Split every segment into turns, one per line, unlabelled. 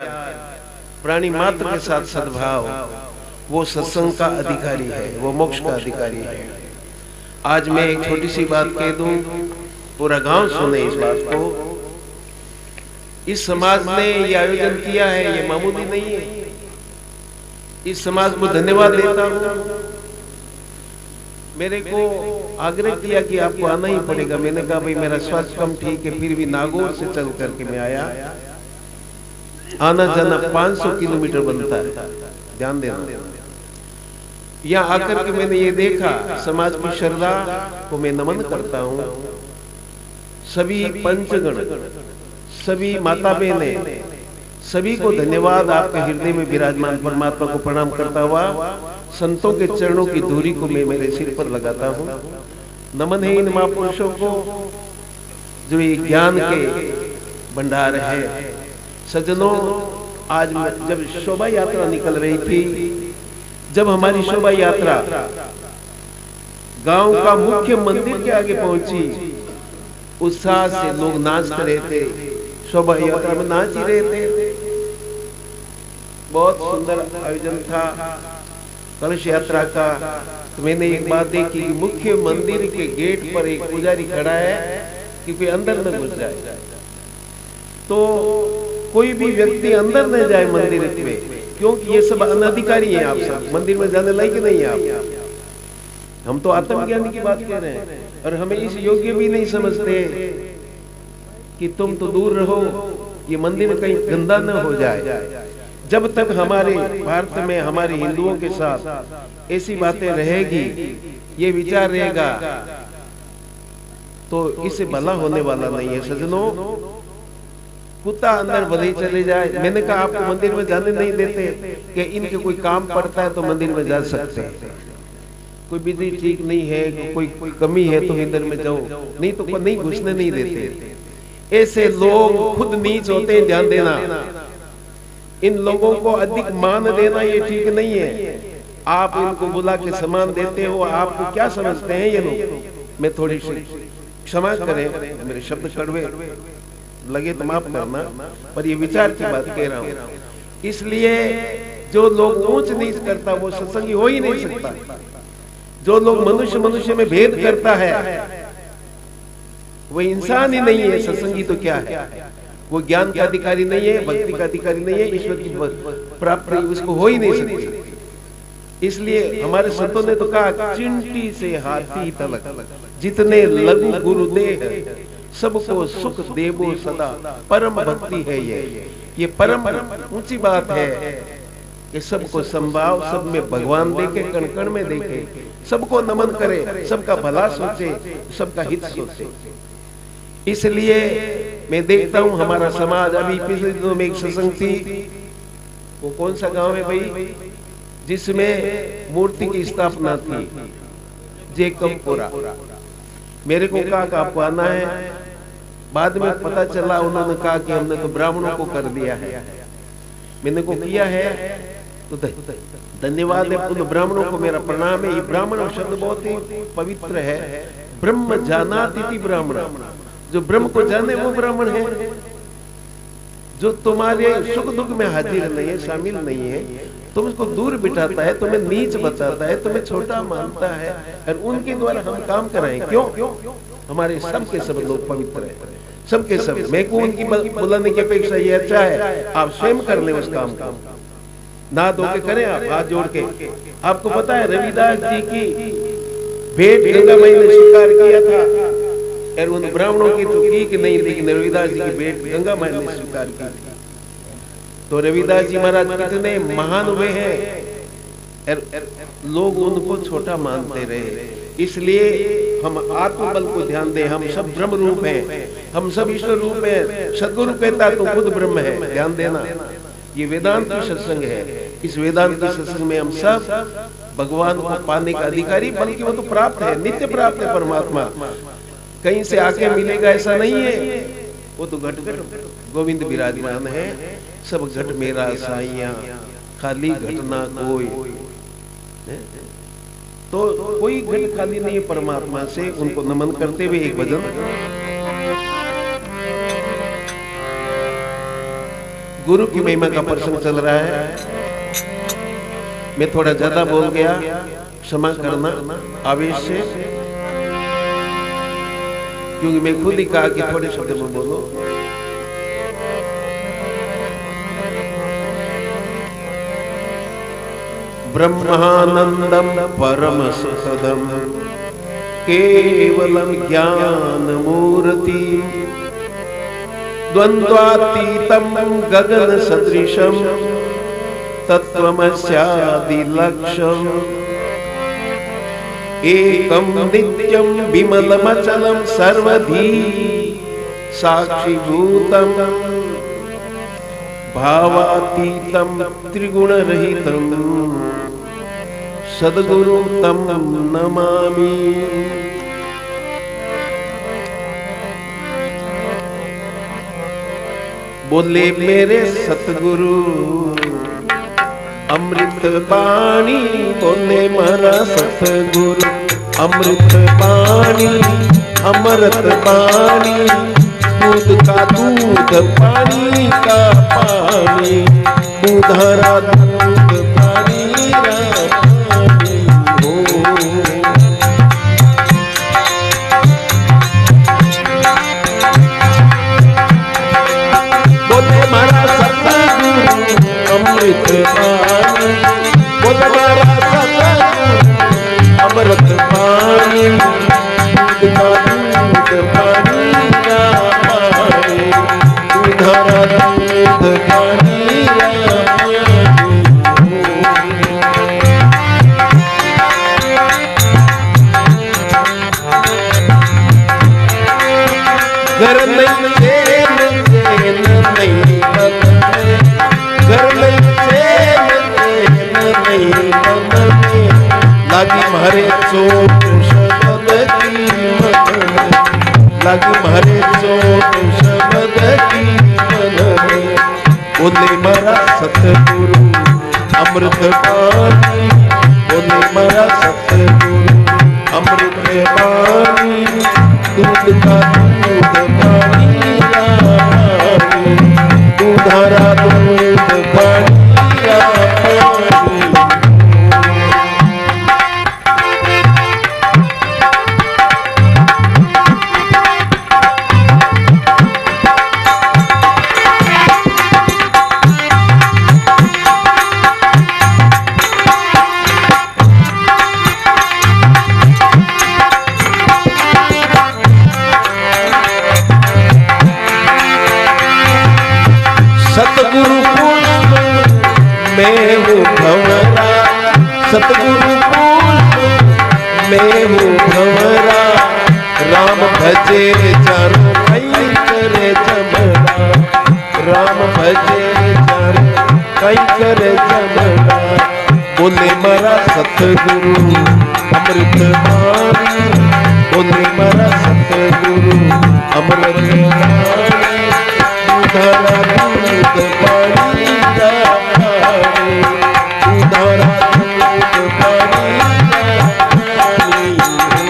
प्राणी मात्र के साथ सद्भाव, वो सत्संग का अधिकारी है, वो मोक्ष का अधिकारी है। आज मैं एक छोटी सी बात कह दूं, पूरा गांव सुने इस बात को। इस समाज ने ये आयोजन किया है, ये मामूली नहीं है। इस समाज को धन्यवाद देता हूं। मेरे को आग्रह किया कि आपको आना ही पड़ेगा। मैंने कहा भाई मेरा स्वास्थ्य कम ठीक है, फिर भी नागौर से चल करके मैं आया। आना जाना 500 किलोमीटर बनता है, ध्यान देना। यहाँ आकर के मैंने ये देखा, समाज की श्रद्धा को मैं नमन करता हूँ। सभी पंचगण, सभी माता बहनें, सभी को धन्यवाद। आपके हृदय में विराजमान परमात्मा को प्रणाम करता हुआ संतों के चरणों की धूली को मैं मेरे सिर पर लगाता हूँ। नमन है इन महापुरुषों को जो ये ज्ञान के भंडार है। सज्जनों, आज जब शोभा यात्रा निकल रही थी, जब हमारी शोभा यात्रा गांव का मुख्य मंदिर के आगे पहुंची, उत्साह से लोग नाचते रहे थे, शोभा यात्रा में नाच ही रहे थे। बहुत सुंदर आयोजन था कलश यात्रा का। तो मैंने एक बात देखी, मुख्य मंदिर के गेट पर एक पुजारी खड़ा है कि कोई अंदर न घुस जाए, तो कोई भी व्यक्ति अंदर न जाए मंदिर में, क्योंकि ये सब अनधिकारी हैं। आप सब मंदिर में जाने लायक नहीं है आप। हम तो आत्मज्ञानी की बात कर रहे हैं और हमें इस योग्य भी नहीं समझते कि तुम तो दूर रहो, ये मंदिर कहीं गंदा न हो जाए। जब तक हमारे भारत में हमारे हिंदुओं के साथ ऐसी बातें रहेगी, ये विचार रहेगा, तो इससे भला होने वाला नहीं है। सज्जनों, कुत्ता अंदर भले चले जाए। मैंने कहा आपको मंदिर में जाने नहीं देते कि इनके कोई काम पड़ता है तो मंदिर में जा सकते हैं। कोई बिजली ठीक नहीं है, कोई कमी है तो इंदर में जाओ, नहीं तो नहीं घुसने नहीं देते। ऐसे लोग खुद नीच होते हैं, ध्यान देना। इन लोगों को अधिक मान देना ये ठीक नहीं है। आप इनको बुला के सम्मान देते हो, आपको क्या समझते हैं ये लोग। मैं थोड़ी सी क्षमा करें, मेरे शब्द कड़वे लगे तो माफ करना, पर ये विचार की बात कह रहा हूं। इसलिए जो लोग ऊंच नीच करता वो सत्संगी हो ही नहीं सकता। जो लोग मनुष्य मनुष्य में भेद करता है वो इंसान ही नहीं है। सत्संगी तो क्या है? वो ज्ञान का अधिकारी नहीं है, भक्ति का अधिकारी नहीं है, ईश्वर की प्राप्ति उसको हो ही नहीं सकती। इसलिए हमारे संतों ने तो कहा, चिंटी से हाथी तलक जितने लघु गुरुदेव, सबको सुख देवो सदा, परम भक्ति है ये परम ऊंची बात है कि सबको संभाव, सब में भगवान देखे, कण कण में देखे, सबको नमन करे, सबका भला सोचे, सबका हित सोचे। इसलिए मैं देखता हूं हमारा समाज, अभी पिछले दिनों में एक सत्संग थी, वो कौन सा गांव है भाई, जिसमें मूर्ति की स्थापना थी, जेकमपुरा। मेरे को कहा कि आपको आना है। बाद में पता चला उन्होंने कहा कि हमने तो ब्राह्मणों को कर दिया है। मैंने को किया है तो धन्यवाद है, उन ब्राह्मणों को मेरा प्रणाम है। ये ब्राह्मण शब्द बहुत ही पवित्र है। ब्रह्म जानाति ब्राह्मण, जो ब्रह्म को जाने वो ब्राह्मण है। जो तुम्हारे सुख दुख में हाजिर नहीं है, शामिल नहीं है, तुमको दूर बिठाता है, तुम्हें नीच बताता है, तुम्हें छोटा मानता है, और उनके द्वारा हम काम कराएं। क्यों? हमारे सबके सब लोग पवित्र हैं, सबके सब। मैं को उनकी बुलाने की अपेक्षा ये अच्छा है आप स्वयं कर ले उस काम को, ना धो के करें आप हाथ जोड़ के। आपको पता है रविदास जी की भेंट गंगा माई ने स्वीकार किया था, और उन ब्राह्मणों की तो की कि नहीं, लेकिन रविदास जी की भेंट गंगा माई ने स्वीकार की। तो रविदास जी महाराज कितने महान हुए हैं, लोग उनको छोटा मानते रहे। इसलिए हम आत्मबल को ध्यान दें। हम सब ब्रह्म रूप हैं, हम सब ईश्वर रूप हैं। सदगुरु कहता तो खुद ब्रह्म है, ध्यान देना। ये वेदांत की सत्संग है। इस वेदांत की सत्संग में हम सब भगवान को पाने का अधिकारी, बल्कि वो तो प्राप्त है, नित्य प्राप्त है परमात्मा। कहीं से आके मिलेगा ऐसा नहीं है। वो तो घट घट गोविंद विराजमान है। सब घट मेरा साइया, खाली घटना कोई, तो कोई घट खाली नहीं है परमात्मा से। उनको नमन करते हुए एक भजन, गुरु की महिमा का प्रसंग चल रहा है। मैं थोड़ा ज्यादा बोल गया, क्षमा करना आवेश से, क्योंकि मैं खुद ही कहा कि थोड़े शब्द में बोलो। ब्रह्मानंदम परम सुखदम केवलम ज्ञान मूर्ति द्वंद्वातीतम गगन सदृशम तत्वमस्यादि लक्ष्यम एकम नित्यम विमलमचलम सर्वधी साक्षीभूतम भावातीतम त्रिगुणरहितम सद्गुरु तम नमामि। बोले मेरे सतगुरु अमृत पानी, बोले मारा सतगुरु अमृत पानी, अमृत पानी, दूध का दूध, पानी का पानी, दूधरा दूध पानी रानी हो। बोले मारा सतगुरु अमृत पानी, बोले मारा सतगुरु अमृत पानी, दूध का दूध पानी का पानी, दूधरा दूध पानी रानी हो। घर नहीं चैन नहीं मन में, घर नहीं चैन नहीं मन में, लागी मारे चोट शब्द की मन में, लागी मारे चोट शब्द की मन में। बोले मारा सतगुरु अमृत पानी, बोले मारा सतगुरु अमृत पानी, दूध का दूध पानी रानी, दूधरा दूध पानी रानी। सतगुरु पुष्प मैं हूँ भंवरा, सतगुरु पुष्प मैं हूँ भंवरा, राम भजे चारों कई करे जमरा, राम भजे चारों कई करे जमरा। बोले मारा सतगुरु अमृत पानी, बोले मारा सतगुरु अमृत पानी, दूधरा दूध पानी रानी, दूधरा दूध पानी रानी हो।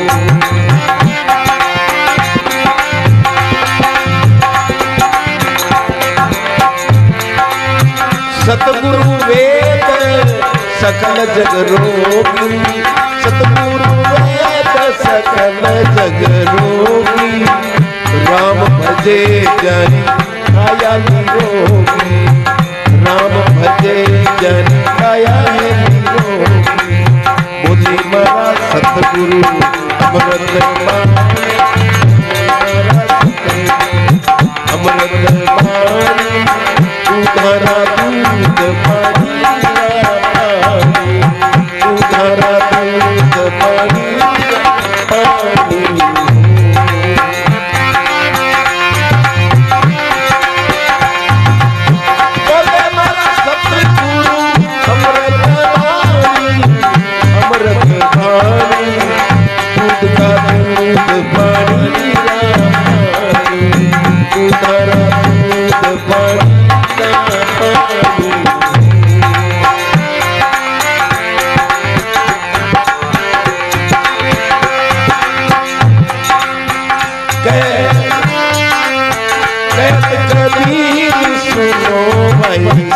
सतगुरु वेद सकल जग रोगी, सतगुरु वेद सकल जग रोगी, राम भजे जन काया निरोगी, राम भजे जन काया निरोगी। बोले मारा सतगुरु अमृत पानी, अमृत पानी, दूधरा दूध पानी रानी, दूधरा दूध पानी पानी। दूधरा दूध पानी का पानी।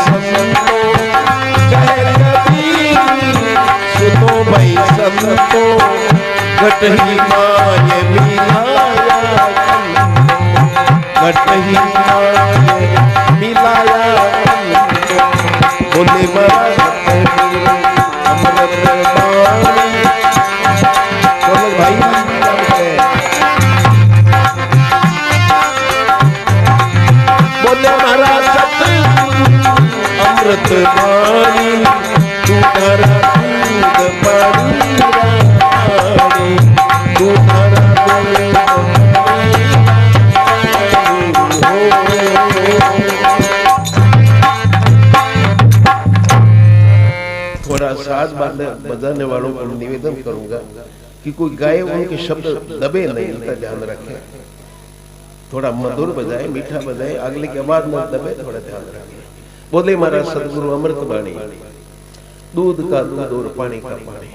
संतो कहे कबीर सुनो भाई संतो घटही माय मिलाया घटही माय मिलाया बोले अमृत बाणी बोले भाई बोले मारा सतगुरु अमृत बाणी तू कर दूध पानी रानी तू कर थोड़ा साज बजाने वालों को निवेदन करूंगा कि कोई गाए उनके शब्द दबे नहीं, इनका ध्यान रखें। थोड़ा मधुर बजाए, मीठा बजाए, अगले की आवाज न दबे, थोड़ा ध्यान रखें। बोले महाराज सतगुरु अमृत बाणी दूध का दूध और पानी का पानी।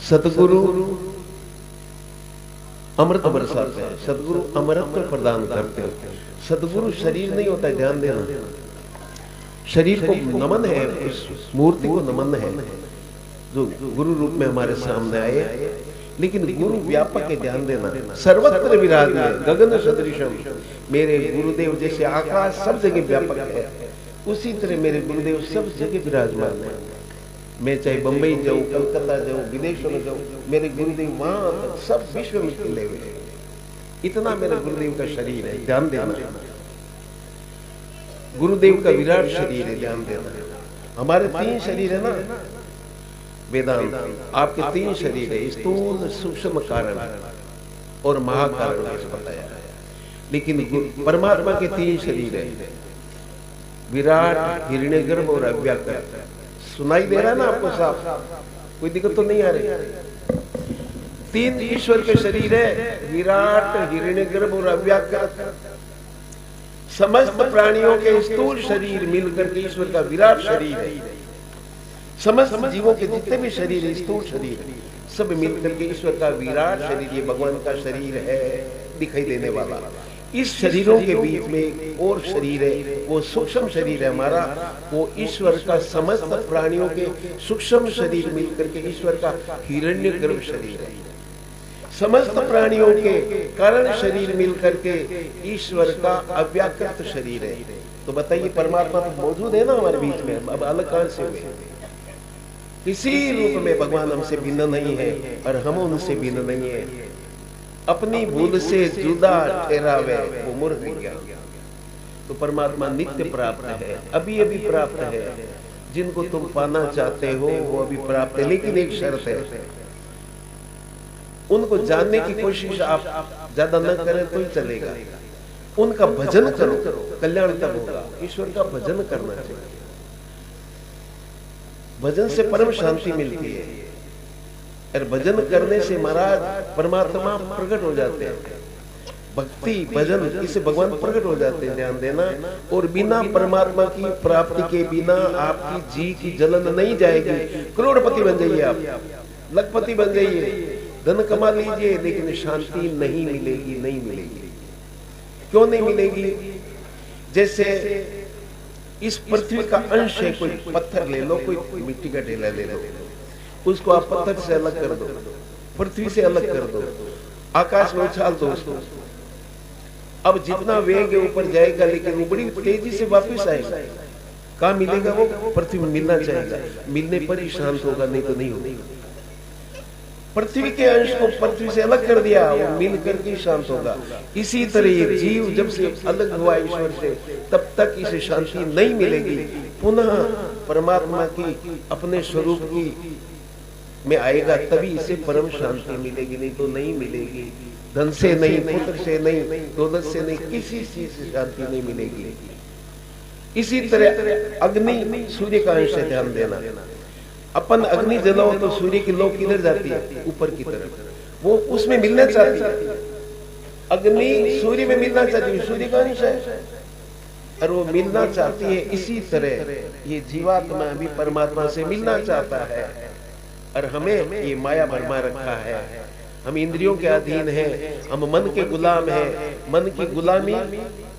सतगुरु अमृत बरसाते हैं, सतगुरु अमृत प्रदान करते हैं। सतगुरु शरीर नहीं होता, ध्यान देना। शरीर को नमन है, उस मूर्ति को नमन है जो गुरु रूप में हमारे सामने आए, लेकिन गुरु व्यापक है, ध्यान देना। सर्वत्र विराजमान गगन सदृशम, मेरे गुरुदेव जैसे आकाश सब जगह व्यापक है, उसी तरह मेरे गुरुदेव सब जगह विराजमान है। मैं चाहे बंबई जाऊं, कलकत्ता जाऊं, विदेशों में जाऊं, मेरे गुरुदेव वहां तक सब विश्व में खिले हुए। इतना मेरे गुरुदेव का शरीर है, ध्यान देना। गुरुदेव का विराट शरीर है, ध्यान देना। हमारे 3 शरीर है ना वेदांत, आपके 3 शरीर है, स्थूल सूक्ष्म कारण और महाकारण बताया है। लेकिन परमात्मा के 3 शरीर है, विराट, हिरण्यगर्भ और अव्याकृत। सुनाई दे रहा है ना आपको साफ? कोई दिक्कत तो नहीं आ रही? 3 ईश्वर के शरीर है, विराट, हिरण्यगर्भ और अव्याकृत। समस्त प्राणियों के स्थूल शरीर मिलकर के ईश्वर का विराट शरीर है। समस्त जीवों के जितने भी शरीर है, स्थूल शरीर, सब मिलकर के ईश्वर का विराट शरीर, ये भगवान का शरीर है दिखाई देने वाला। इस शरीरों के बीच में एक और शरीर है, वो सूक्ष्म शरीर है हमारा, वो ईश्वर का समस्त प्राणियों के सूक्ष्म शरीर मिलकर के ईश्वर का हिरण्यगर्भ शरीर है। समस्त प्राणियों के कारण शरीर मिलकर के ईश्वर का अव्याकृत शरीर है। तो बताइए, परमात्मा तो मौजूद है ना हमारे बीच में, अब अलग कहां से हुए? किसी रूप में भगवान हमसे भिन्न नहीं है और हम उनसे भिन्न नहीं है। अपनी भूल से जुदा ठहरावे वो मूर्ख ज्ञान। तो परमात्मा नित्य प्राप्त है, अभी अभी प्राप्त है। जिनको तुम पाना चाहते हो वो अभी प्राप्त है, लेकिन एक शर्त है, उनको जानने की कोशिश आप ज्यादा न करें तो ही चलेगा। उनका भजन करो, कल्याण तब होगा। ईश्वर का भजन करना चाहिए, भजन से परम शांति मिलती है। और भजन करने से महाराज परमात्मा प्रकट हो जाते हैं। भक्ति भजन इससे भगवान प्रकट हो जाते हैं, ध्यान देना। और बिना परमात्मा की प्राप्ति के बिना आपकी जी की जलन नहीं जाएगी। करोड़पति बन जाइए आप, लखपति बन जाइए, धन कमा लीजिए, लेकिन शांति नहीं मिलेगी, नहीं मिलेगी। क्यों नहीं मिलेगी? जैसे इस पृथ्वी का अंश है, कोई पत्थर ले लो, कोई मिट्टी का ढेला ले लो, उसको आप पत्थर से अलग कर दो, पृथ्वी से अलग कर दो, आकाश में उछाल दो उसको। अब जितना वेग ऊपर जाएगा, लेकिन वो बड़ी तेजी से वापस आएगा। कहाँ मिलेगा वो? पृथ्वी में मिलना चाहेगा, मिलने पर ही शांत होगा, नहीं तो नहीं होगा। पृथ्वी के अंश को पृथ्वी से अलग कर दिया, वो मिल करके शांत होगा। इसी तरह ये जीव जब से अलग हुआ ईश्वर से, तब तक इसे शांति नहीं मिलेगी। पुनः परमात्मा की अपने स्वरूप की में आएगा, तभी इसे परम शांति मिलेगी, नहीं तो नहीं मिलेगी। धन से नहीं, पुत्र से नहीं, दौलत से नहीं, किसी चीज से शांति नहीं मिलेगी। इसी तरह अग्नि सूर्य का अंश है, ध्यान देना। अपन अग्नि जलाओ तो सूर्य की लौ किधर जाती है? ऊपर की तरफ। वो उसमें मिलना चाहती है, अग्नि सूर्य में मिलना चाहती है, सूर्य का अंश है और वो मिलना चाहती है। इसी तरह ये जीवात्मा भी परमात्मा से मिलना चाहता है और हमें ये माया भरमा रखा है। हम इंद्रियों के अधीन हैं, हम मन के गुलाम हैं। मन की गुलामी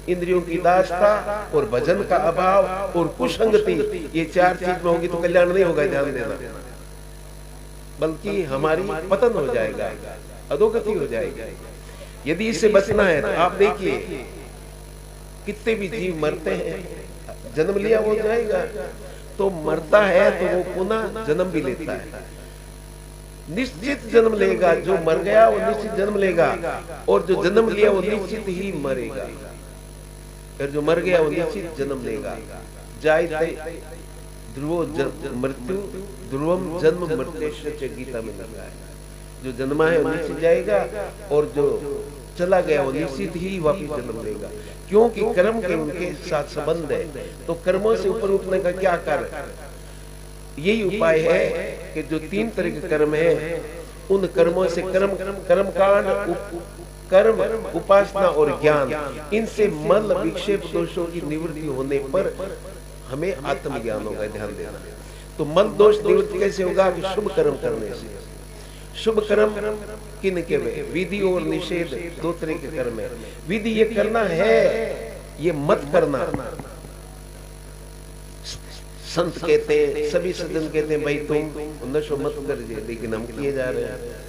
इंद्रियों की दासता और भजन का अभाव और कुसंगति, ये 4 चीज में होगी तो कल्याण नहीं होगा, ध्यान देना, बल्कि हमारी पतन हो जाएगा, अधोगति हो जाएगी। यदि इससे बचना है तो आप देखिए कितने भी जीव मरते हैं, जन्म लिया वो जाएगा, तो मरता है तो वो पुनः जन्म भी लेता है, निश्चित जन्म लेगा। जो मर गया वो निश्चित जन्म लेगा, और जो जन्म लिया वो निश्चित ही मरेगा, और जो मर गया वो निश्चित जन्म लेगा। जायते ध्रुवो मृत्यु ध्रुवम जन्म मृत्युश्च, गीता में लिखा है। जो जन्मा है वो निश्चित जाएगा, और जो चला गया वो निश्चित ही वापिस जन्म लेगा, क्योंकि कर्म के उनके साथ संबंध है। तो कर्मों से ऊपर उठने का क्या कार्य? यही उपाय है कि जो 3 तरह के कर्म है, उन कर्मों से कर्मकांड, कर्म, उपासना और ज्ञान, इनसे मल विक्षेप दोषों की निवृत्ति होने पर हमें आत्मज्ञान होगा, ध्यान देना। तो मल दोष निवृत्ति कैसे होगा? कि शुभ कर्म करने से। शुभ कर्म किन के वे? विधि और निषेध, 2 तरह के कर्म है। विधि ये करना है, ये मत करना। संत कहते हैं, सभी सज्जन कहते हैं भाई तुम नशो मत करिए, लेकिन हम किए जा रहे हैं।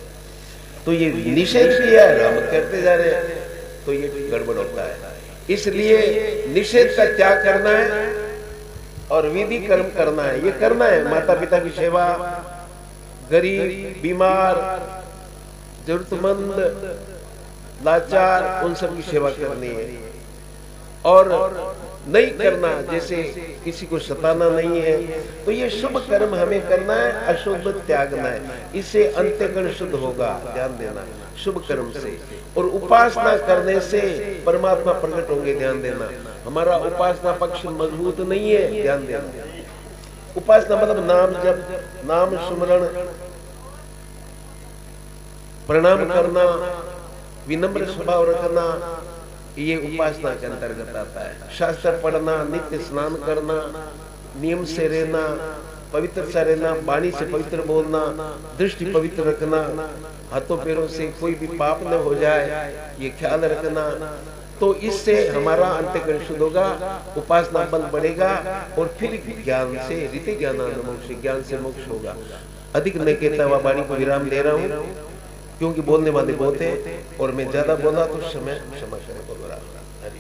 तो ये निषेध किया है, हम करते जा रहे हैं, तो ये गड़बड़ होता है। इसलिए निषेध का त्याग करना है और विधि कर्म करना है। ये करना है, माता पिता की सेवा, गरीब, बीमार, जरूरतमंद, लाचार, उन सब की सेवा करनी है। और नहीं करना, जैसे किसी को सताना नहीं है, तो ये शुभ कर्म हमें करना है, अशुभ त्यागना है। इससे अंतःकरण शुद्ध होगा, ध्यान देना, शुभ कर्म से। और उपासना करने से परमात्मा प्रकट होंगे, ध्यान देना। हमारा उपासना पक्ष मजबूत नहीं है, ध्यान देना। उपासना मतलब नाम जप, नाम सुमरण, प्रणाम करना, विनम्र स्वभाव रखना, ये उपासना के अंतर्गत आता है। शास्त्र पढ़ना, नित्य स्नान करना, नियम से रहना, पवित्र सा रहना, वाणी से पवित्र बोलना, दृष्टि पवित्र रखना, हाथों पैरों से कोई भी पाप न हो जाए, ये ख्याल रखना। तो इससे हमारा अंतःकरण शुद्ध होगा, उपासना बल बढ़ेगा, और फिर ज्ञान से रीति ज्ञानान मोक्ष, ज्ञान से मोक्ष होगा। अधिक न कहता हुआ वाणी को विराम दे रहा हूँ, क्योंकि बोलने वाले बहुत हैं, और मैं ज्यादा बोला तो समय क्षमा करें, बोल रहा।